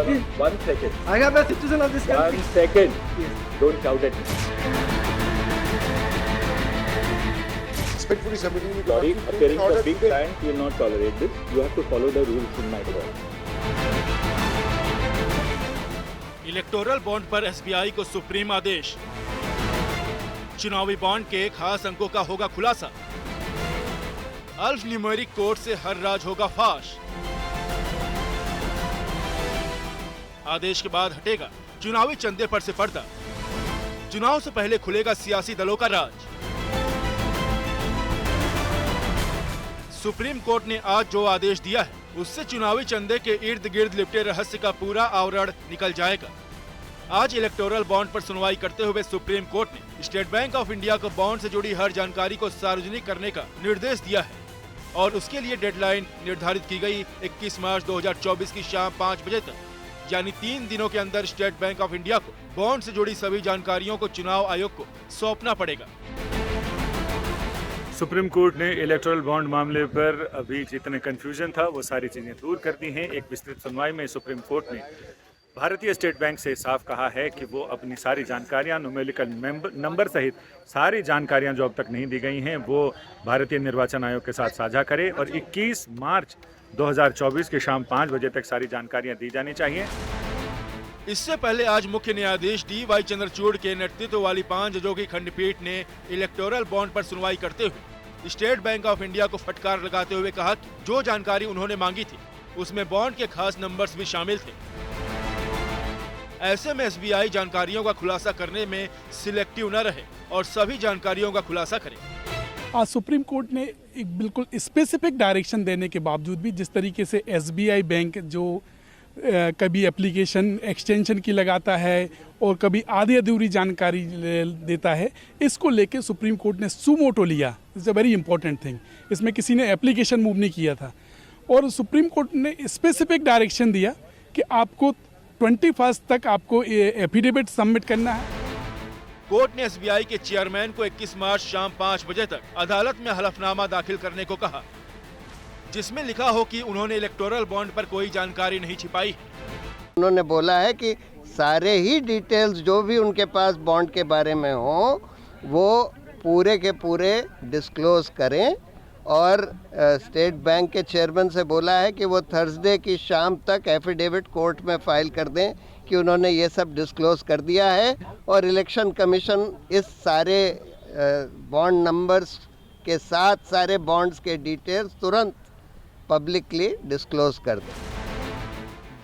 No, 1 second. I am a citizen of this country. 1 second. Yes. Don't shout at me. Respectfully submitting the Sorry, document appearing in order for big to- clients will not tolerate this. You have to follow the rules in my court. Electoral bond पर SBI को supreme आदेश। चुनावी bond के खास अंकों का होगा खुलासा। अल्फ numeric code से हर राज होगा फाश। आदेश के बाद हटेगा चुनावी चंदे पर से पर्दा। चुनाव से पहले खुलेगा सियासी दलों का राज। सुप्रीम कोर्ट ने आज जो आदेश दिया है उससे चुनावी चंदे के इर्द गिर्द लिपटे रहस्य का पूरा आवरण निकल जाएगा। आज इलेक्टोरल बॉन्ड पर सुनवाई करते हुए सुप्रीम कोर्ट ने स्टेट बैंक ऑफ इंडिया को बॉन्ड से जुड़ी हर जानकारी को सार्वजनिक करने का निर्देश दिया है और उसके लिए डेडलाइन निर्धारित की गई 21 मार्च 2024 की शाम 5 बजे तक। यानी 3 दिनों के अंदर स्टेट बैंक ऑफ इंडिया को बॉन्ड से जुड़ी सभी जानकारियों को चुनाव आयोग को सौंपना पड़ेगा। सुप्रीम कोर्ट ने इलेक्टोरल बॉन्ड मामले पर अभी जितने कंफ्यूजन था वो सारी चीज़ें दूर कर दी हैं। एक विस्तृत सुनवाई में सुप्रीम कोर्ट ने भारतीय स्टेट बैंक से साफ कहा है कि वो अपनी सारी जानकारियां न्यूमेरिकल नंबर सहित सारी जानकारियां जो अब तक नहीं दी गई हैं वो भारतीय निर्वाचन आयोग के साथ साझा करे और 21 मार्च 2024 की शाम 5 बजे तक सारी जानकारियां दी जानी चाहिए। इससे पहले आज मुख्य न्यायाधीश डी.वाई. चंद्रचूड़ के नेतृत्व वाली 5 जजों की खंडपीठ ने इलेक्टोरल बॉन्ड पर सुनवाई करते हुए स्टेट बैंक ऑफ इंडिया को फटकार लगाते हुए कहा कि जो जानकारी उन्होंने मांगी थी उसमें बॉन्ड के खास नंबर्स भी शामिल थे। ऐसे में एसबीआई जानकारियों का खुलासा करने में सिलेक्टिव न रहे और सभी जानकारियों का खुलासा करे। आज सुप्रीम कोर्ट ने एक बिल्कुल स्पेसिफिक डायरेक्शन देने के बावजूद भी जिस तरीके से एसबीआई बैंक जो कभी एप्लीकेशन एक्सटेंशन की लगाता है और कभी आधी अधूरी जानकारी देता है, इसको लेके सुप्रीम कोर्ट ने सुमोटो लिया। It's a very important thing. इसमें किसी ने एप्लीकेशन मूव नहीं किया था और सुप्रीम कोर्ट ने स्पेसिफिक डायरेक्शन दिया कि आपको 21 तक आपको एफिडेविट सबमिट करना है। कोर्ट ने एसबीआई के चेयरमैन को 21 मार्च शाम 5 बजे तक अदालत में हलफनामा दाखिल करने को कहा जिसमें लिखा हो कि उन्होंने इलेक्टोरल बॉन्ड पर कोई जानकारी नहीं छिपाई। उन्होंने बोला है कि सारे ही डिटेल्स जो भी उनके पास बॉन्ड के बारे में हो वो पूरे के पूरे डिस्क्लोज करें और स्टेट बैंक के चेयरमैन से बोला है कि वो थर्सडे की शाम तक एफिडेविट कोर्ट में फाइल कर दें कि उन्होंने ये सब डिस्क्लोज कर दिया है और इलेक्शन कमीशन इस सारे बॉन्ड नंबर्स के साथ सारे बॉन्ड्स के डिटेल्स तुरंत पब्लिकली डिस्क्लोज कर दें।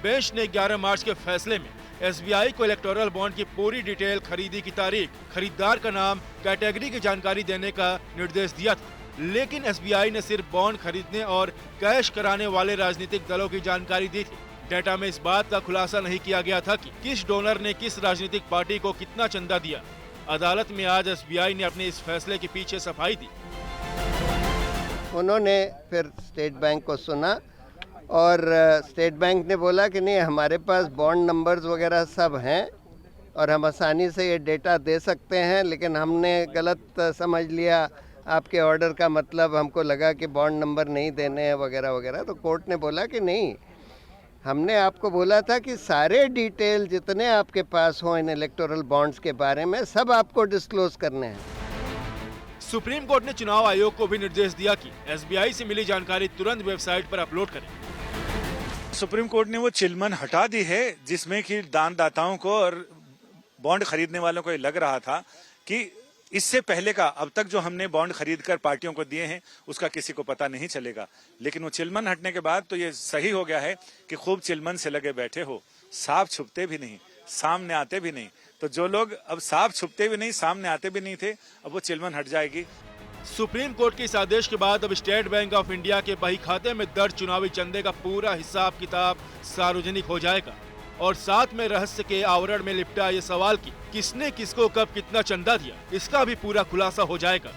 बेंच ने 11 मार्च के फैसले में एसबीआई को इलेक्टोरल बॉन्ड की पूरी डिटेल, खरीदी की तारीख, खरीदार का नाम, कैटेगरी की जानकारी देने का निर्देश दिया था। लेकिन एसबीआई ने सिर्फ बॉन्ड खरीदने और कैश कराने वाले राजनीतिक दलों की जानकारी दी थी। डेटा में इस बात का खुलासा नहीं किया गया था कि किस डोनर ने किस राजनीतिक पार्टी को कितना चंदा दिया। अदालत में आज एसबीआई ने अपने इस फैसले के पीछे सफाई दी। उन्होंने फिर स्टेट बैंक को सुना और स्टेट बैंक ने बोला कि नहीं, हमारे पास बॉन्ड नंबर्स वगैरह सब हैं और हम आसानी से ये डेटा दे सकते हैं, लेकिन हमने गलत समझ लिया आपके ऑर्डर का मतलब, हमको लगा कि बॉन्ड नंबर नहीं देने हैं वगैरह वगैरह। तो कोर्ट ने बोला कि नहीं, हमने आपको बोला था कि सारे डिटेल जितने आपके पास हों इन इलेक्टोरल बॉन्ड्स के बारे में सब आपको डिस्क्लोज करने हैं। सुप्रीम कोर्ट ने चुनाव आयोग को भी निर्देश दिया कि एसबीआई से मिली जानकारी तुरंत वेबसाइट पर अपलोड करें। सुप्रीम कोर्ट ने वो चिलमन हटा दी है जिसमें कि दानदाताओं को और बॉन्ड खरीदने वालों को ये लग रहा था कि इससे पहले का अब तक जो हमने बॉन्ड खरीद कर पार्टियों को दिए हैं उसका किसी को पता नहीं चलेगा। लेकिन वो चिलमन हटने के बाद तो ये सही हो गया है कि खूब चिलमन से लगे बैठे हो, साफ छुपते भी नहीं, सामने आते भी नहीं। तो जो लोग अब साफ छुपते भी नहीं, सामने आते भी नहीं थे, अब वो चिलमन हट जाएगी। सुप्रीम कोर्ट के इस आदेश के बाद अब स्टेट बैंक ऑफ इंडिया के बही खाते में दर्ज चुनावी चंदे का पूरा हिसाब किताब सार्वजनिक हो जाएगा और साथ में रहस्य के आवरण में लिपटा ये सवाल कि किसने किसको कब कितना चंदा दिया, इसका भी पूरा खुलासा हो जाएगा।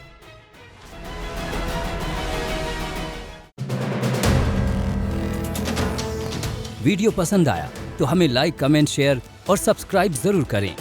वीडियो पसंद आया तो हमें लाइक, कमेंट, शेयर और सब्सक्राइब जरूर करें।